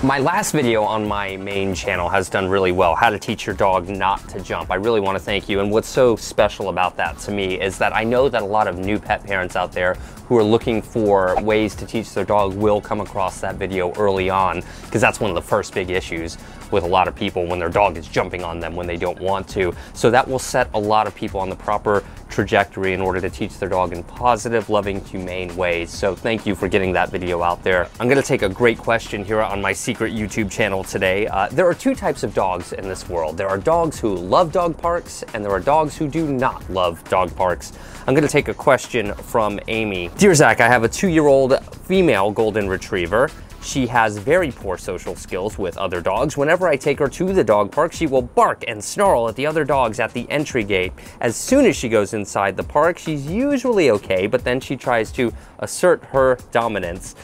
My last video on my main channel has done really well, how to teach your dog not to jump. I really want to thank you. And what's so special about that to me is that I know that a lot of new pet parents out there who are looking for ways to teach their dog will come across that video early on, because that's one of the first big issues with a lot of people when their dog is jumping on them when they don't want to. So that will set a lot of people on the proper trajectory in order to teach their dog in positive, loving, humane ways. So thank you for getting that video out there. I'm gonna take a great question here on my secret YouTube channel today. There are two types of dogs in this world. There are dogs who love dog parks, and there are dogs who do not love dog parks. I'm gonna take a question from Amy. Dear Zach, I have a 2-year-old female golden retriever. She has very poor social skills with other dogs. Whenever I take her to the dog park, she will bark and snarl at the other dogs at the entry gate. As soon as she goes inside the park, she's usually okay, but then she tries to assert her dominance.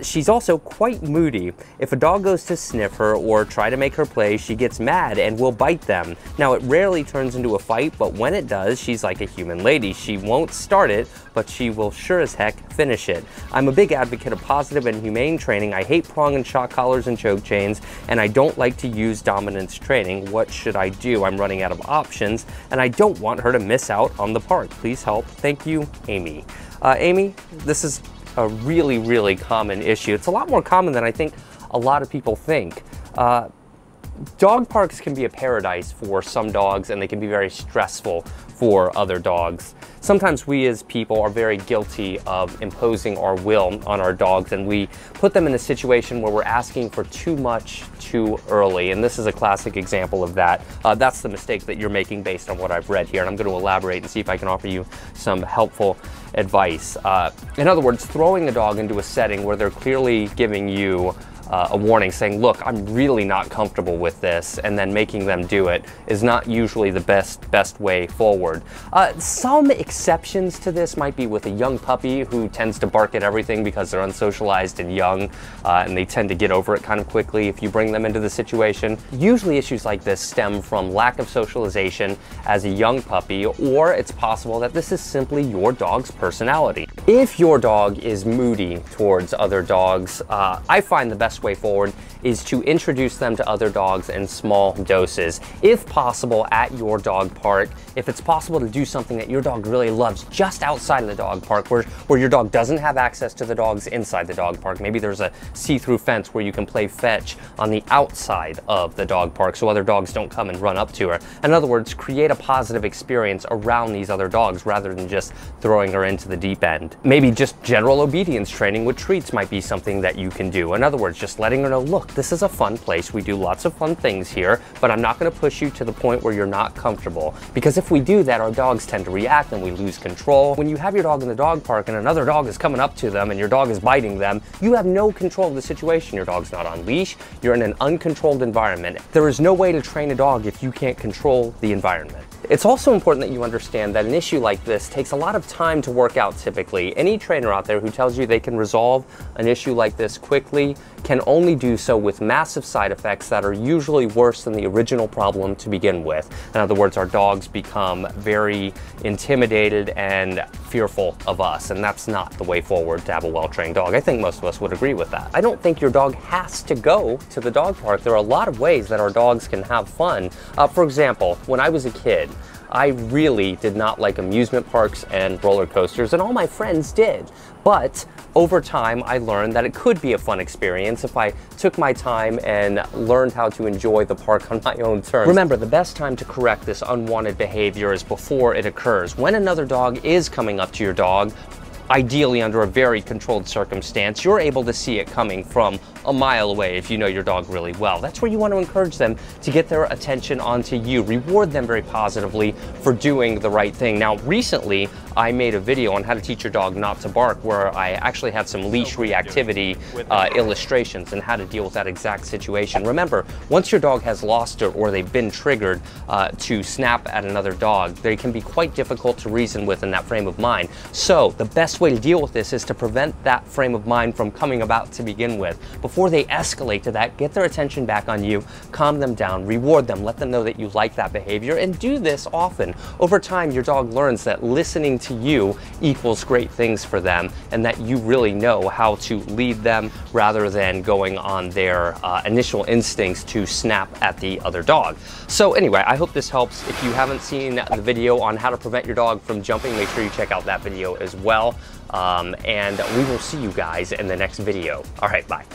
She's also quite moody. If a dog goes to sniff her or try to make her play, she gets mad and will bite them. Now, it rarely turns into a fight, but when it does, she's like a human lady. She won't start it, but she will sure as heck finish it. I'm a big advocate of positive and humane training. I hate prong and shock collars and choke chains, and I don't like to use dominance training. What should I do? I'm running out of options, and I don't want her to miss out on the park. Please help. Thank you, Amy. Amy, this is a really, really common issue. It's a lot more common than I think a lot of people think. Dog parks can be a paradise for some dogs, and they can be very stressful for other dogs. Sometimes we as people are very guilty of imposing our will on our dogs, and we put them in a situation where we're asking for too much too early. And this is a classic example of that. That's the mistake that you're making based on what I've read here. And I'm going to elaborate and see if I can offer you some helpful advice. In other words, throwing a dog into a setting where they're clearly giving you a warning saying, look, I'm really not comfortable with this, and then making them do it is not usually the best way forward. Some exceptions to this might be with a young puppy who tends to bark at everything because they're unsocialized and young, and they tend to get over it kind of quickly if you bring them into the situation. Usually issues like this stem from lack of socialization as a young puppy, or it's possible that this is simply your dog's personality. If your dog is moody towards other dogs, I find the best way forward is to introduce them to other dogs in small doses. If possible, at your dog park, if it's possible to do something that your dog really loves just outside of the dog park, where your dog doesn't have access to the dogs inside the dog park. Maybe there's a see-through fence where you can play fetch on the outside of the dog park so other dogs don't come and run up to her. In other words, create a positive experience around these other dogs rather than just throwing her into the deep end. Maybe just general obedience training with treats might be something that you can do. In other words, just letting her know, look, this is a fun place. We do lots of fun things here, but I'm not going to push you to the point where you're not comfortable. Because if we do that, our dogs tend to react and we lose control. When you have your dog in the dog park and another dog is coming up to them and your dog is biting them, you have no control of the situation. Your dog's not on leash. You're in an uncontrolled environment. There is no way to train a dog if you can't control the environment. It's also important that you understand that an issue like this takes a lot of time to work out typically. Any trainer out there who tells you they can resolve an issue like this quickly can only do so with massive side effects that are usually worse than the original problem to begin with. In other words, our dogs become very intimidated and fearful of us, and that's not the way forward to have a well-trained dog. I think most of us would agree with that. I don't think your dog has to go to the dog park. There are a lot of ways that our dogs can have fun. For example, when I was a kid, I really did not like amusement parks and roller coasters, and all my friends did. But over time, I learned that it could be a fun experience if I took my time and learned how to enjoy the park on my own terms. Remember, the best time to correct this unwanted behavior is before it occurs. When another dog is coming up to your dog, ideally under a very controlled circumstance, you're able to see it coming from a mile away if you know your dog really well. That's where you want to encourage them to get their attention onto you. Reward them very positively for doing the right thing. Now, recently, I made a video on how to teach your dog not to bark, where I actually had some leash reactivity illustrations and how to deal with that exact situation. Remember, once your dog has lost it or they've been triggered to snap at another dog, they can be quite difficult to reason with in that frame of mind. So the best way to deal with this is to prevent that frame of mind from coming about to begin with. Before they escalate to that, get their attention back on you, calm them down, reward them, let them know that you like that behavior, and do this often. Over time, your dog learns that listening to you equals great things for them, and that you really know how to lead them rather than going on their initial instincts to snap at the other dog. So anyway, I hope this helps. If you haven't seen the video on how to prevent your dog from jumping, make sure you check out that video as well. And we will see you guys in the next video. All right, bye.